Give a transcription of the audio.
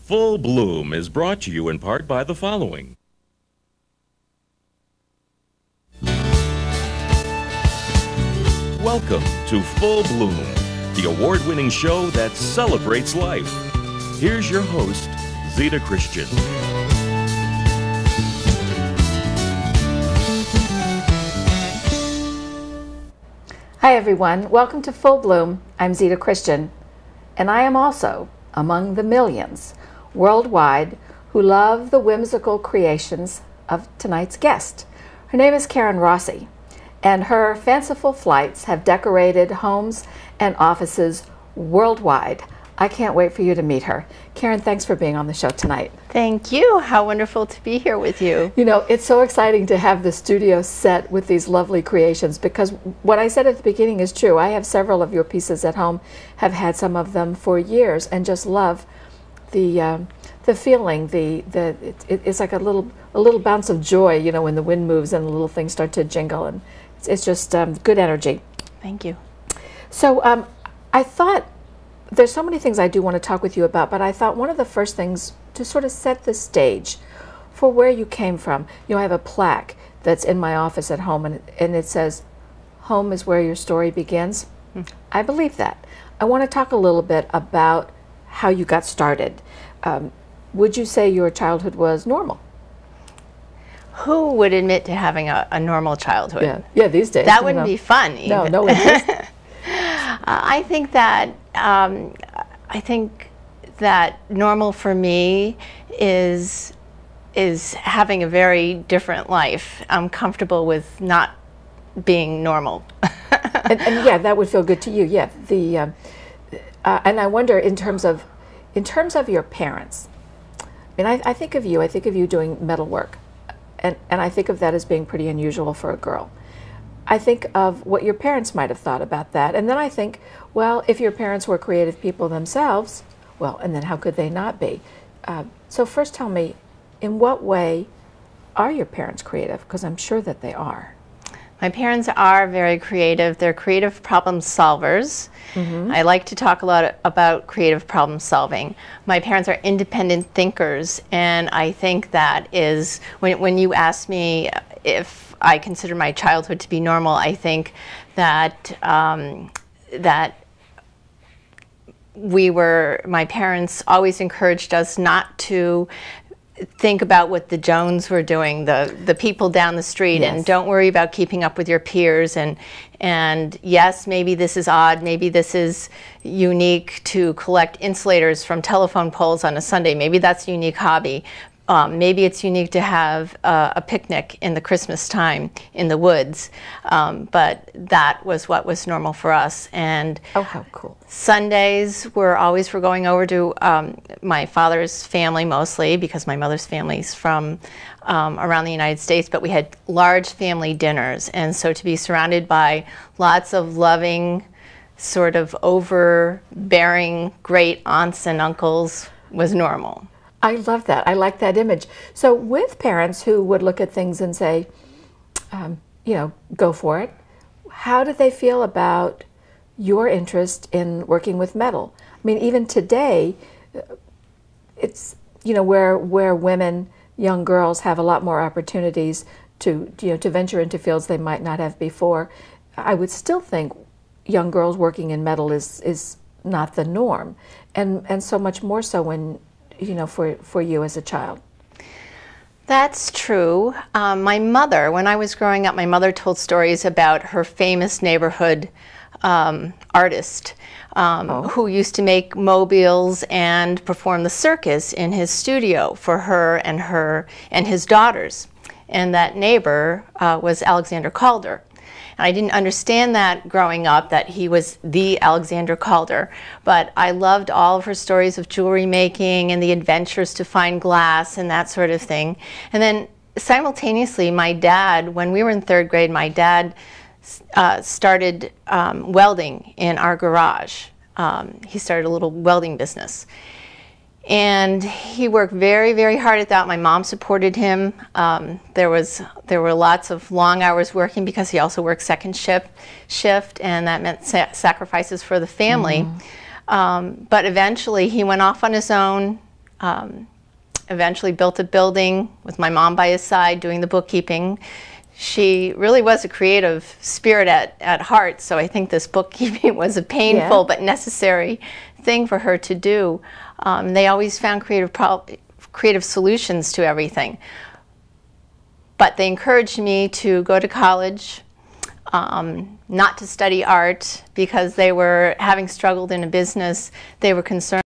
Full Bloom is brought to you in part by the following. Welcome to Full Bloom, the award-winning show that celebrates life. Here's your host, Zita Christian. Hi everyone, welcome to Full Bloom. I'm Zita Christian, and I am also among the millions worldwide who love the whimsical creations of tonight's guest. Her name is Karen Rossi, and her fanciful flights have decorated homes and offices worldwide. I can't wait for you to meet her. Karen, thanks for being on the show tonight. Thank you. How wonderful to be here with you. You know, it's so exciting to have the studio set with these lovely creations, because what I said at the beginning is true. I have several of your pieces at home, have had some of them for years, and just love the feeling. It's like a little bounce of joy, you know, when the wind moves and the little things start to jingle, and it's just good energy. Thank you. So I thought, there's so many things I do want to talk with you about, but I thought one of the first things to sort of set the stage for where you came from. You know, I have a plaque that's in my office at home, and it says, "Home is where your story begins." I believe that. I want to talk a little bit about how you got started. Would you say your childhood was normal? Who would admit to having a normal childhood? Yeah, these days. That wouldn't be fun, even. No, it isn't. I think that normal for me is having a very different life. I'm comfortable with not being normal. and yeah, that would feel good to you. Yeah. And I wonder, in terms of your parents. I mean, I think of you doing metal work, and I think of that as being pretty unusual for a girl. I think of what your parents might have thought about that, and then I think, well, if your parents were creative people themselves, well, and then how could they not be? So first tell me, in what way are your parents creative? Because I'm sure that they are. My parents are very creative. They're creative problem solvers. Mm-hmm. I like to talk a lot about creative problem solving. My parents are independent thinkers, and I think that is, when you ask me if I consider my childhood to be normal, I think that my parents always encouraged us not to think about what the Jones were doing, the people down the street, yes. And don't worry about keeping up with your peers, and yes, maybe this is odd, maybe this is unique to collect insulators from telephone poles on a Sunday, maybe that's a unique hobby. Maybe it's unique to have a picnic in the Christmas time in the woods, but that was what was normal for us. And oh, how cool! Sundays were always for going over to my father's family, mostly because my mother's family's from around the United States. But we had large family dinners, and so to be surrounded by lots of loving, sort of overbearing great aunts and uncles was normal. I love that. I like that image. So with parents who would look at things and say, go for it, how did they feel about your interest in working with metal? I mean, even today, it's, where women, young girls have a lot more opportunities to venture into fields they might not have before. I would still think young girls working in metal is not the norm, and so much more so when for you as a child. That's true. My mother, when I was growing up, my mother told stories about her famous neighborhood artist who used to make mobiles and perform the circus in his studio for her and his daughters. And that neighbor was Alexander Calder. And I didn't understand that growing up, that he was the Alexander Calder. But I loved all of her stories of jewelry making and the adventures to find glass and that sort of thing. And then simultaneously, my dad, when we were in third grade, my dad started welding in our garage. He started a little welding business. And he worked very, very hard at that. My mom supported him. There were lots of long hours working because he also worked second shift, and that meant sacrifices for the family. Mm-hmm. But eventually he went off on his own, Eventually built a building with my mom by his side doing the bookkeeping. She really was a creative spirit at heart, so I think this bookkeeping was a painful but necessary thing for her to do. They always found creative solutions to everything. But they encouraged me to go to college, not to study art, because they were, having struggled in a business, they were concerned